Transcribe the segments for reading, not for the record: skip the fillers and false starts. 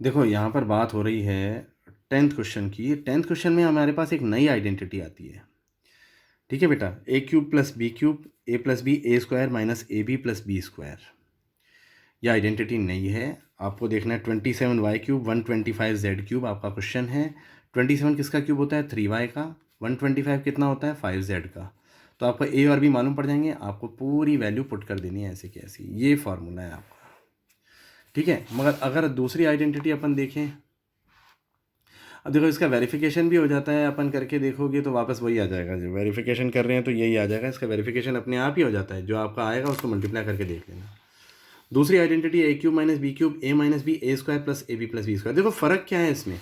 देखो यहाँ पर बात हो रही है 10th क्वेश्चन की। 10th क्वेश्चन में हमारे पास एक नई आइडेंटिटी आती है। ठीक है बेटा, A cube plus B cube A plus B A square minus A B plus B square. यह आइडेंटिटी नई है। आपको देखना है 27y³ 125z³ आपका क्वेश्चन है। 27 किसका क्यूब होता है? 3y का। 125 कितना होता है? 5z का। तो आपको ए और बी मालूम पड़ जाएंगे, आपको पूरी वैल्यू पुट कर देनी है ऐसे की ऐसी। ये फॉर्मूला है आपका। ठीक है, मगर अगर दूसरी आइडेंटिटी अपन देखें, अब देखो इसका वेरिफिकेशन भी हो जाता है, अपन करके देखोगे तो वापस वही आ जाएगा। जो वेरिफिकेशन कर रहे हैं तो यही आ जाएगा। इसका वेरिफिकेशन अपने आप ही हो जाता है, जो आपका आएगा उसको मल्टीप्लाई करके देख लेना। दूसरी identity a cube minus b cube a minus b A square plus a B plus B square. देखो फ़र्क क्या है इसमें,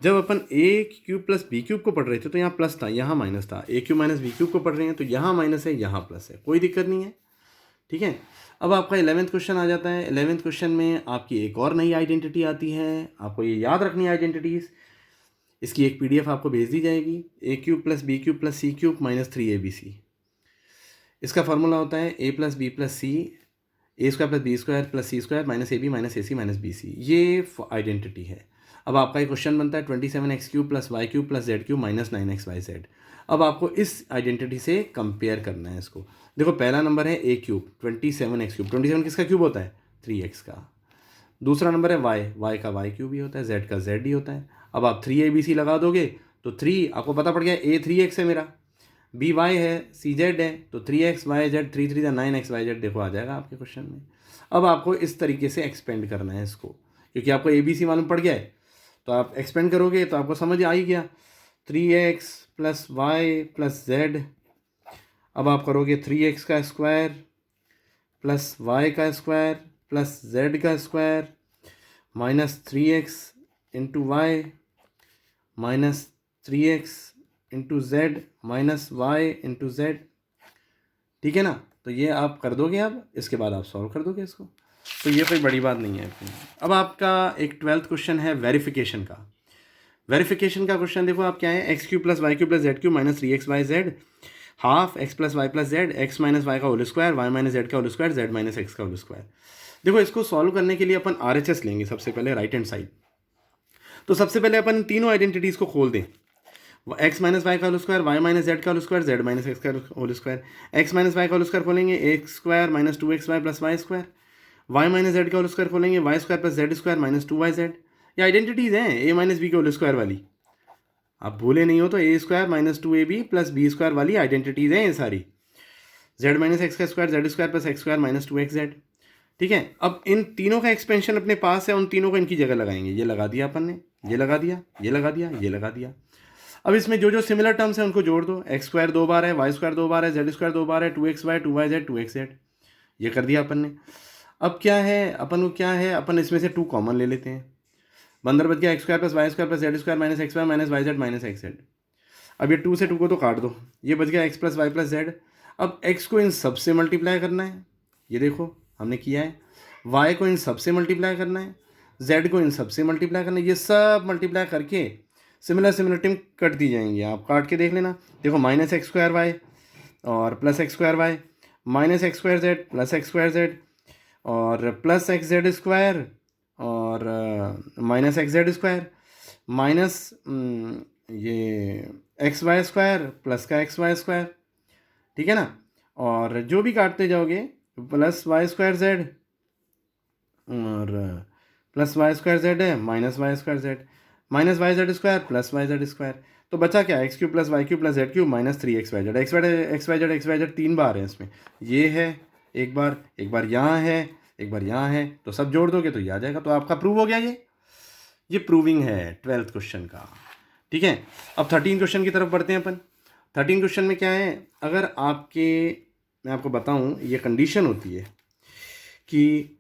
जब अपन a cube plus B cube को पढ़ रहे थे तो यहाँ प्लस था, यहाँ माइनस था। ए क्यूब माइनस बी क्यूब को पढ़ रहे हैं तो यहाँ माइनस है, यहाँ प्लस है, कोई दिक्कत नहीं है। ठीक है, अब आपका 11th क्वेश्चन आ जाता है। 11th क्वेश्चन में आपकी एक और नई आइडेंटिटी आती है। आपको ये याद रखनी है आइडेंटिटीज़। इसकी एक पीडीएफ आपको भेज दी जाएगी। A cube plus B cube plus C cube minus 3abc। इसका फार्मूला होता है A plus B plus C A square plus B square plus C square minus A B minus A C minus B C. ये identity है। अब आपका एक question बनता है 27x³ plus y³ plus z³ minus 9xyz। अब आपको इस आइडेंटिटी से कंपेयर करना है इसको। देखो पहला नंबर है ए क्यूब 27x³। 27 किसका क्यूब होता है? 3x का। दूसरा नंबर है y का y³ ही होता है, z का z ही होता है। अब आप 3abc लगा दोगे तो 3 आपको पता पड़ गया, a 3x है मेरा, बी वाई है, सी जेड है, तो 3xyz 3 3 9xyz देखो आ जाएगा आपके क्वेश्चन में। अब आपको इस तरीके से एक्सपेंड करना है इसको, क्योंकि आपको ए बी सी मालूम पड़ गया है तो आप एक्सपेंड करोगे तो आपको समझ आ ही गया। 3x plus Y plus z. अब आप करोगे 3x का स्क्वायर प्लस वाई का स्क्वायर प्लस जेड का square minus 3x into y minus 3x into z minus y into z. ठीक है ना, तो ये आप कर दोगे। अब इसके बाद आप सॉल्व कर दोगे इसको, तो ये कोई बड़ी बात नहीं है। अब आपका एक 12th क्वेश्चन है वेरिफिकेशन का। वेरिफिकेशन का क्वेश्चन देखो आप क्या है, x³ plus y³ plus z³ minus 3xyz half x plus Y plus Z X minus Y का whole square Y minus Z का whole square Z minus X का होल स्क्वायर। देखो इसको सॉल्व करने के लिए अपन RHS लेंगे सबसे पहले, राइट हैंड साइड। तो सबसे पहले अपन तीनों आइडेंटिटीज़ को खोल दें। एक्स माइनस वाई का whole square Y minus Z का whole square Z minus X का whole square. X minus Y का होल स्क्वायर खोलेंगे X square minus 2xy plus Y square. Y minus Z का whole square खोलेंगे Y square plus Z square minus 2yz। ये आइडेंटिटीज़ हैं A minus B के whole square वाली, आप भूले नहीं हो तो A square minus 2ab plus B square वाली आइडेंटिटीज़ हैं ये सारी। जेड माइनस एक्स का square Z square plus x square minus 2xz। ठीक है, अब इन तीनों का एक्सपेंशन अपने पास है, उन तीनों को इनकी जगह लगाएंगे। ये लगा दिया अपन ने, ये लगा दिया, ये लगा दिया, ये लगा दिया। अब इसमें जो जो सिमिलर टर्म्स हैं उनको जोड़ दो। एक्स स्क्वायर 2 बार है, वाई स्क्वायर 2 बार है, जेड स्क्वायर 2 बार है, 2xy 2yz 2xz। ये कर दिया अपन ने। अब क्या है अपन को, क्या है अपन इसमें से 2 कॉमन ले लेते हैं। बंदर बच गया x square plus Y square plus Z square minus x y minus y z minus x z. अब ये 2 से 2 को तो काट दो, ये बच गया x plus Y plus z. अब एक्स को इन सब से मल्टीप्लाई करना है, ये देखो हमने किया है। वाई को इन सब से मल्टीप्लाई करना है, जेड को इन सब से मल्टीप्लाई करना है। ये सब मल्टीप्लाई करके सिमिलर सिमिलर टिम कट दी जाएंगी, आप काट के देख लेना। देखो माइनस एक्स स्क्वायर वाई और plus x square Y minus x square z plus x square z और प्लस एक्स जेड स्क्वायर और minus x z square minus ये एक्स वाई स्क्वायर प्लस का एक्स वाई स्क्वायर। ठीक है ना, और जो भी काटते जाओगे प्लस वाई स्क्वायर जेड और प्लस वाई स्क्वायर जेड है minus y square Z minus y z square plus y z square. तो बचा क्या, x cube plus z cube minus 3xyz। X y z 3 बार है इसमें, ये है एक बार यहाँ है, एक बार यहाँ है, तो सब जोड़ दोगे तो ये आ जाएगा। तो आपका प्रूव हो गया। ये प्रूविंग है 12th क्वेश्चन का। ठीक है, अब 13 क्वेश्चन की तरफ बढ़ते हैं अपन। 13 क्वेश्चन में क्या है, अगर आपके, मैं आपको बताऊं, ये कंडीशन होती है कि